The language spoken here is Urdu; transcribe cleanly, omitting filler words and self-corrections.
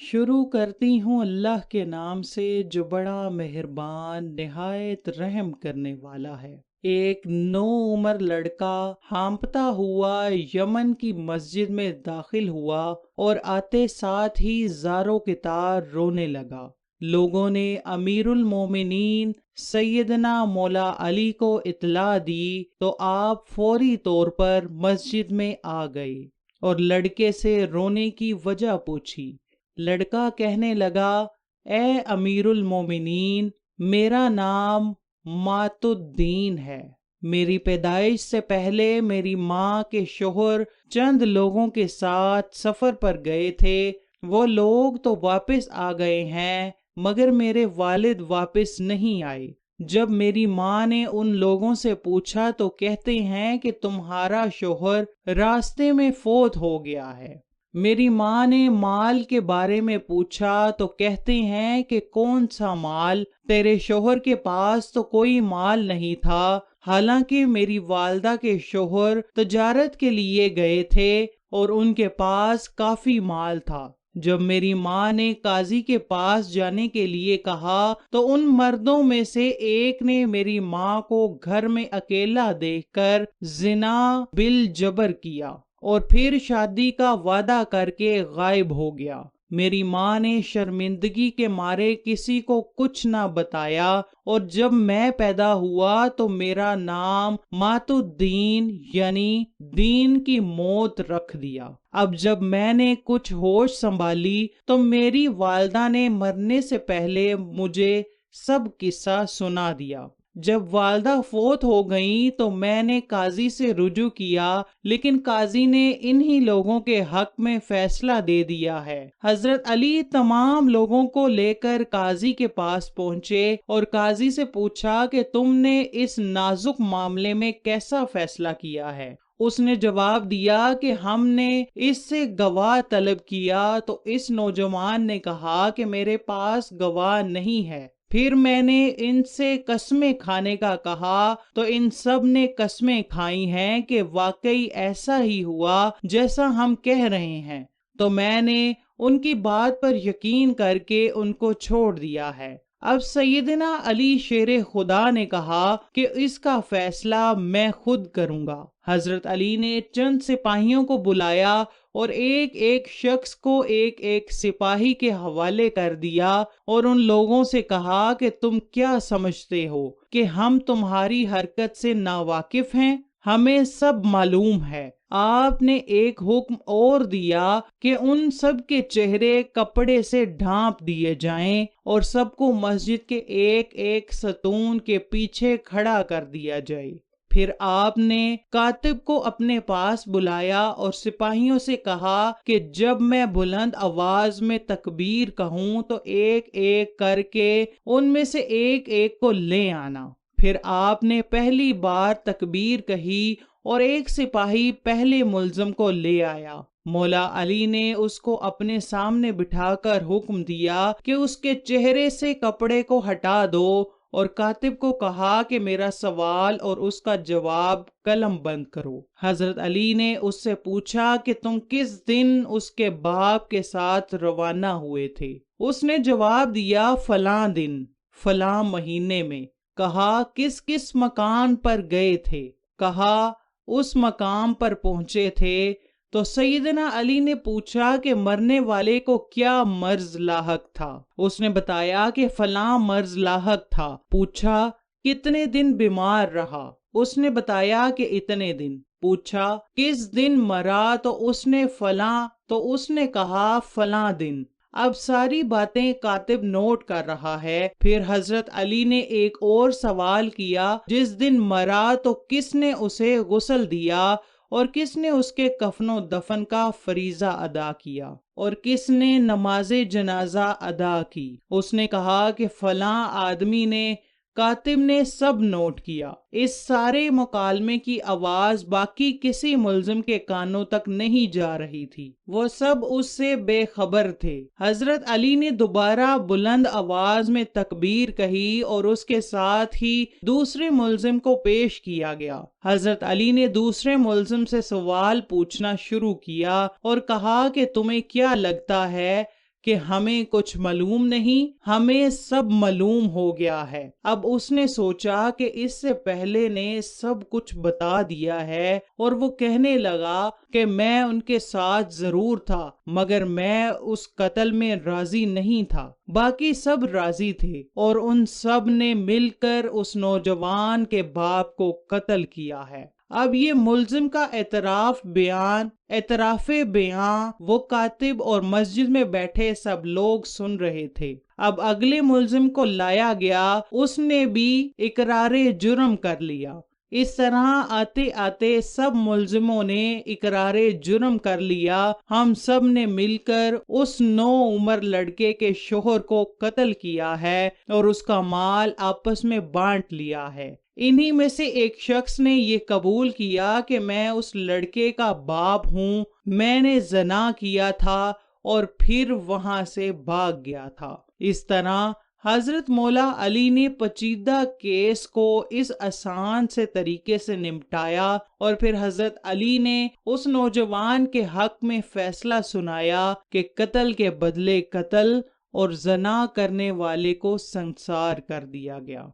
شروع کرتی ہوں اللہ کے نام سے جو بڑا مہربان نہایت رحم کرنے والا ہے۔ ایک نو عمر لڑکا ہانپتا ہوا یمن کی مسجد میں داخل ہوا اور آتے ساتھ ہی زاروں کے تار رونے لگا۔ لوگوں نے امیر المومنین سیدنا مولا علی کو اطلاع دی تو آپ فوری طور پر مسجد میں آ گئے اور لڑکے سے رونے کی وجہ پوچھی۔ لڑکا کہنے لگا، اے امیر المومنین، میرا نام مات الدین ہے۔ میری پیدائش سے پہلے میری ماں کے شوہر چند لوگوں کے ساتھ سفر پر گئے تھے۔ وہ لوگ تو واپس آ گئے ہیں مگر میرے والد واپس نہیں آئے۔ جب میری ماں نے ان لوگوں سے پوچھا تو کہتے ہیں کہ تمہارا شوہر راستے میں فوت ہو گیا ہے۔ میری ماں نے مال کے بارے میں پوچھا تو کہتے ہیں کہ کون سا مال؟ تیرے شوہر کے پاس تو کوئی مال نہیں تھا، حالانکہ میری والدہ کے شوہر تجارت کے لیے گئے تھے اور ان کے پاس کافی مال تھا۔ جب میری ماں نے قاضی کے پاس جانے کے لیے کہا تو ان مردوں میں سے ایک نے میری ماں کو گھر میں اکیلا دیکھ کر زنا بالجبر کیا اور پھر شادی کا وعدہ کر کے غائب ہو گیا۔ میری ماں نے شرمندگی کے مارے کسی کو کچھ نہ بتایا اور جب میں پیدا ہوا تو میرا نام مات الدین یعنی دین کی موت رکھ دیا۔ اب جب میں نے کچھ ہوش سنبھالی تو میری والدہ نے مرنے سے پہلے مجھے سب قصہ سنا دیا۔ جب والدہ فوت ہو گئیں تو میں نے قاضی سے رجوع کیا، لیکن قاضی نے انہی لوگوں کے حق میں فیصلہ دے دیا ہے۔ حضرت علی تمام لوگوں کو لے کر قاضی کے پاس پہنچے اور قاضی سے پوچھا کہ تم نے اس نازک معاملے میں کیسا فیصلہ کیا ہے؟ اس نے جواب دیا کہ ہم نے اس سے گواہ طلب کیا تو اس نوجوان نے کہا کہ میرے پاس گواہ نہیں ہے۔ پھر میں نے ان سے قسمیں کھانے کا کہا تو ان سب نے قسمیں کھائی ہیں کہ واقعی ایسا ہی ہوا جیسا ہم کہہ رہے ہیں، تو میں نے ان کی بات پر یقین کر کے ان کو چھوڑ دیا ہے۔ اب سیدنا علی شیر خدا نے کہا کہ اس کا فیصلہ میں خود کروں گا۔ حضرت علی نے چند سپاہیوں کو بلایا اور ایک ایک شخص کو ایک ایک سپاہی کے حوالے کر دیا اور ان لوگوں سے کہا کہ تم کیا سمجھتے ہو کہ ہم تمہاری حرکت سے ناواقف ہیں؟ ہمیں سب معلوم ہے۔ آپ نے ایک حکم اور دیا کہ ان سب کے چہرے کپڑے سے ڈھانپ دیے جائیں اور سب کو مسجد کے ایک ایک ستون کے پیچھے کھڑا کر دیا جائے۔ پھر آپ نے کاتب کو اپنے پاس بلایا اور سپاہیوں سے کہا کہ جب میں بلند آواز میں تکبیر کہوں تو ایک ایک کر کے ان میں سے ایک ایک کو لے آنا۔ پھر آپ نے پہلی بار تکبیر کہی اور ایک سپاہی پہلے ملزم کو لے آیا۔ مولا علی نے اس کو اپنے سامنے بٹھا کر حکم دیا کہ اس کے چہرے سے کپڑے کو ہٹا دو اور کاتب کو کہا کہ میرا سوال اور اس کا جواب قلم بند کرو۔ حضرت علی نے اس سے پوچھا کہ تم کس دن اس کے باپ کے ساتھ روانہ ہوئے تھے؟ اس نے جواب دیا فلاں دن فلاں مہینے میں۔ کہا کس کس مکان پر گئے تھے؟ کہا اس مقام پر پہنچے تھے تو سیدنا علی نے پوچھا کہ مرنے والے کو کیا مرض لاحق تھا؟ اس نے بتایا کہ فلاں مرض لاحق تھا۔ پوچھا کتنے دن بیمار رہا؟ اس نے بتایا کہ اتنے دن۔ پوچھا کس دن مرا تو اس نے فلاں، تو اس نے کہا فلاں دن۔ اب ساری باتیں کاتب نوٹ کر رہا ہے۔ پھر حضرت علی نے ایک اور سوال کیا، جس دن مرا تو کس نے اسے غسل دیا اور کس نے اس کے کفن و دفن کا فریضہ ادا کیا اور کس نے نماز جنازہ ادا کی؟ اس نے کہا کہ فلاں آدمی نے۔ کاتب نے سب نوٹ کیا۔ اس سارے مکالمے کی آواز باقی کسی ملزم کے کانوں تک نہیں جا رہی تھی، وہ سب اس سے بے خبر تھے۔ حضرت علی نے دوبارہ بلند آواز میں تکبیر کہی اور اس کے ساتھ ہی دوسرے ملزم کو پیش کیا گیا۔ حضرت علی نے دوسرے ملزم سے سوال پوچھنا شروع کیا اور کہا کہ تمہیں کیا لگتا ہے کہ ہمیں کچھ معلوم نہیں، ہمیں سب معلوم ہو گیا ہے۔ اب اس نے سوچا کہ اس سے پہلے نے سب کچھ بتا دیا ہے، اور وہ کہنے لگا کہ میں ان کے ساتھ ضرور تھا مگر میں اس قتل میں راضی نہیں تھا۔ باقی سب راضی تھے اور ان سب نے مل کر اس نوجوان کے باپ کو قتل کیا ہے۔ اب یہ ملزم کا اعتراف بیان وہ کاتب اور مسجد میں بیٹھے سب لوگ سن رہے تھے۔ اب اگلے ملزم کو لایا گیا، اس نے بھی اقرار جرم کر لیا۔ اس طرح آتے آتے سب ملزموں نے اقرار جرم کر لیا۔ ہم سب نے مل کر اس نوعمر لڑکے کے شوہر کو قتل کیا ہے اور اس کا مال آپس میں بانٹ لیا ہے۔ انہی میں سے ایک شخص نے یہ قبول کیا کہ میں اس لڑکے کا باپ ہوں، میں نے زنا کیا تھا اور پھر وہاں سے بھاگ گیا تھا۔ اس طرح حضرت مولا علی نے پیچیدہ کیس کو اس آسان سے طریقے سے نمٹایا، اور پھر حضرت علی نے اس نوجوان کے حق میں فیصلہ سنایا کہ قتل کے بدلے قتل اور زنا کرنے والے کو سنسار کر دیا گیا۔